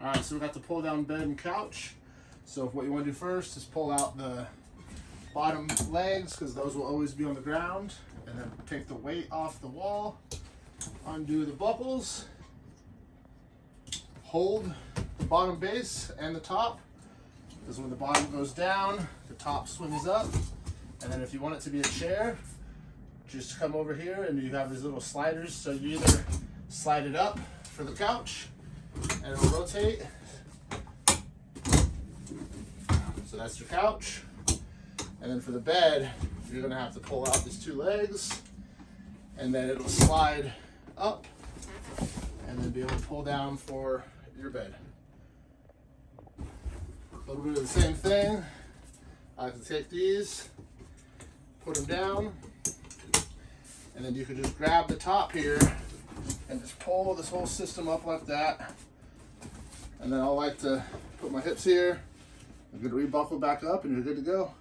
All right, so we got the pull down bed and couch. So what you want to do first is pull out the bottom legs, because those will always be on the ground, and then take the weight off the wall, undo the buckles, hold the bottom base and the top, because when the bottom goes down, the top swings up. And then if you want it to be a chair, just come over here and you have these little sliders, so you either slide it up for the couch and it'll rotate. So that's your couch. And then for the bed, you're gonna have to pull out these two legs, and then it'll slide up and then be able to pull down for your bed. A little bit of the same thing. I like to take these, put them down, and then you can just grab the top here and just pull this whole system up like that. And then I like to put my hips here, I'm gonna rebuckle back up, and you're good to go.